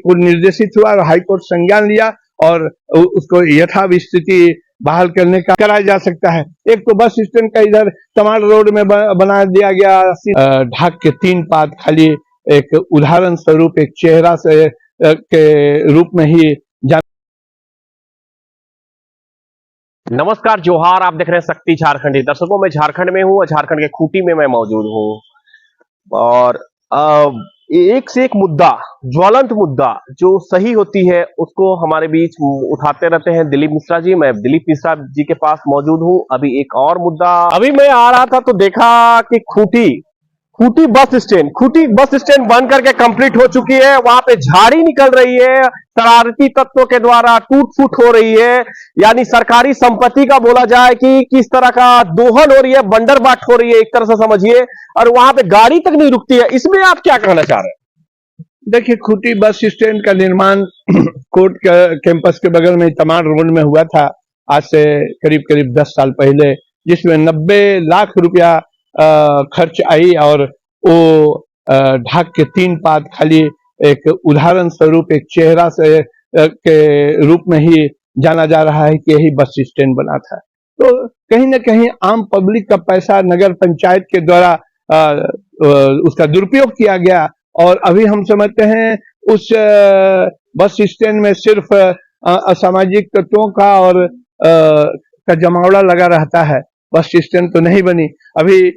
को निर्देशित हुआ और हाईकोर्ट संज्ञान लिया और उसको यथास्थिति बहाल करने का कराया जा सकता है। एक तो बस स्टैंड का इधर तमाड़ रोड में बना दिया गया ढाक के 3 पात खाली, एक उदाहरण स्वरूप एक चेहरा से के रूप में ही नमस्कार, जोहार। आप देख रहे हैं शक्ति झारखंडी। दर्शकों, मैं झारखंड में हूं और झारखंड के खूंटी में मैं मौजूद हूं और एक से एक मुद्दा, ज्वलंत मुद्दा जो सही होती है उसको हमारे बीच उठाते रहते हैं दिलीप मिश्रा जी। मैं दिलीप मिश्रा जी के पास मौजूद हूं। अभी एक और मुद्दा, अभी मैं आ रहा था तो देखा कि खूंटी बस स्टैंड बन करके कंप्लीट हो चुकी है। वहां पे झाड़ी निकल रही है, शरारती तत्वों के द्वारा टूट फूट हो रही है, यानी सरकारी संपत्ति का बोला जाए कि किस तरह का दोहन हो रही है, बंदरबाट हो रही है एक तरह से समझिए, और वहां पे गाड़ी तक नहीं रुकती है। इसमें आप क्या कहना चाह रहे हैं? देखिए, खूंटी बस स्टैंड का निर्माण कोर्ट कैंपस के बगल में तमाड़ रोड में हुआ था आज से करीब 10 साल पहले, जिसमें 90 लाख रुपया खर्च आई और वो ढाक के 3 पात खाली, एक उदाहरण स्वरूप एक चेहरा से के रूप में ही जाना जा रहा है कि यही बस स्टैंड बना था। तो कहीं ना कहीं आम पब्लिक का पैसा नगर पंचायत के द्वारा उसका दुरुपयोग किया गया और अभी हम समझते हैं उस बस स्टैंड में सिर्फ असामाजिक तत्वों का और का जमावड़ा लगा रहता है। बस स्टैंड तो नहीं बनी। अभी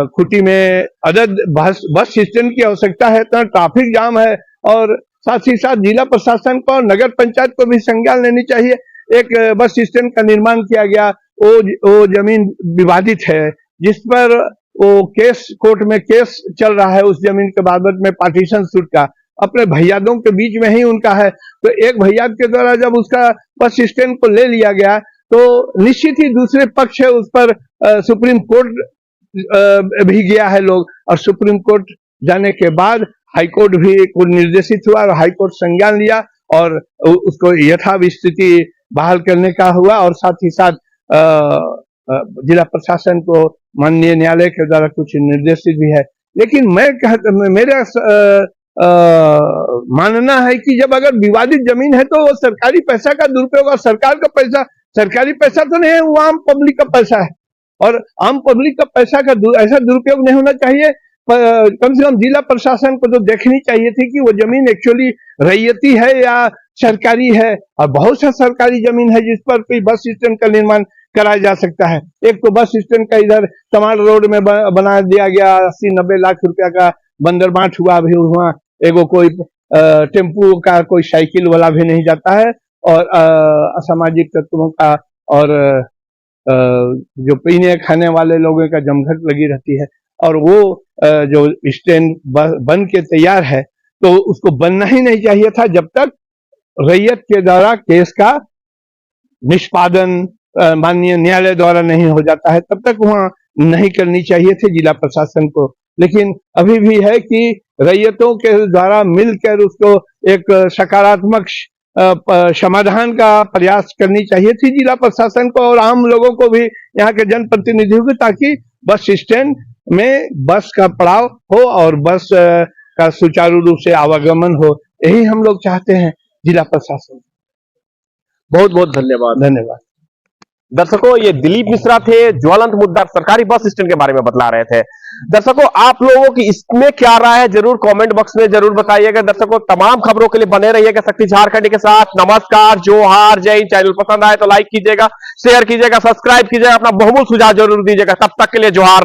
खूंटी में अदद बस स्टैंड की आवश्यकता है, तो ट्रैफिक जाम है और साथ ही साथ जिला प्रशासन को और नगर पंचायत को भी संज्ञान लेनी चाहिए। एक बस स्टैंड का निर्माण किया गया, वो जमीन विवादित है, जिस पर वो केस कोर्ट में केस चल रहा है उस जमीन के बाबत में, पार्टीशन सूट का अपने भैयादों के बीच में ही उनका है। तो एक भैयाद के द्वारा जब उसका बस स्टैंड को ले लिया गया तो निश्चित ही दूसरे पक्ष है उस पर सुप्रीम कोर्ट भी गया है लोग, और सुप्रीम कोर्ट जाने के बाद हाईकोर्ट भी को निर्देशित हुआ और हाईकोर्ट संज्ञान लिया और उसको यथास्थिति बहाल करने का हुआ, और साथ ही साथ जिला प्रशासन को माननीय न्यायालय के द्वारा कुछ निर्देशित भी है। लेकिन मेरा मानना है कि जब अगर विवादित जमीन है तो वो सरकारी पैसा का दुरुपयोग, और सरकार का पैसा सरकारी पैसा तो नहीं है, वो आम पब्लिक का पैसा है और आम पब्लिक का पैसा का ऐसा दुरुपयोग नहीं होना चाहिए। कम से कम जिला प्रशासन को तो देखनी चाहिए थी कि वो जमीन एक्चुअली रैयती है या सरकारी है, और बहुत सा सरकारी जमीन है जिस पर कोई बस स्टैंड का निर्माण कराया जा सकता है। एक तो बस स्टैंड का इधर तमाड़ रोड में बना दिया गया 80-90 लाख रुपया का बंदरबाट हुआ भी वहाँ, एगो कोई टेम्पू का कोई साइकिल वाला भी नहीं जाता है, और असामाजिक तत्वों का और जो पीने खाने वाले लोगों का जमघट लगी रहती है, और वो जो स्टैंड बन के तैयार है तो उसको बनना ही नहीं चाहिए था जब तक रैयत के द्वारा केस का निष्पादन माननीय न्यायालय द्वारा नहीं हो जाता है, तब तक वहां नहीं करनी चाहिए थे जिला प्रशासन को। लेकिन अभी भी है कि रैयतों के द्वारा मिलकर उसको एक सकारात्मक समाधान का प्रयास करनी चाहिए थी जिला प्रशासन को और आम लोगों को भी, यहाँ के जनप्रतिनिधियों को, ताकि बस स्टैंड में बस का पड़ाव हो और बस का सुचारू रूप से आवागमन हो। यही हम लोग चाहते हैं जिला प्रशासन। बहुत बहुत धन्यवाद। दर्शकों, ये दिलीप मिश्रा थे, ज्वलंत मुद्दा सरकारी बस स्टैंड के बारे में बतला रहे थे। दर्शकों, आप लोगों की इसमें क्या राय है जरूर कमेंट बॉक्स में जरूर बताइएगा। दर्शकों, तमाम खबरों के लिए बने रहिएगा शक्ति झारखंडी के साथ। नमस्कार, जोहार, जय हिंद। चैनल पसंद आए तो लाइक कीजिएगा, शेयर कीजिएगा, सब्सक्राइब कीजिएगा, अपना बहुमूल्य सुझाव जरूर दीजिएगा। तब तक के लिए जोहार।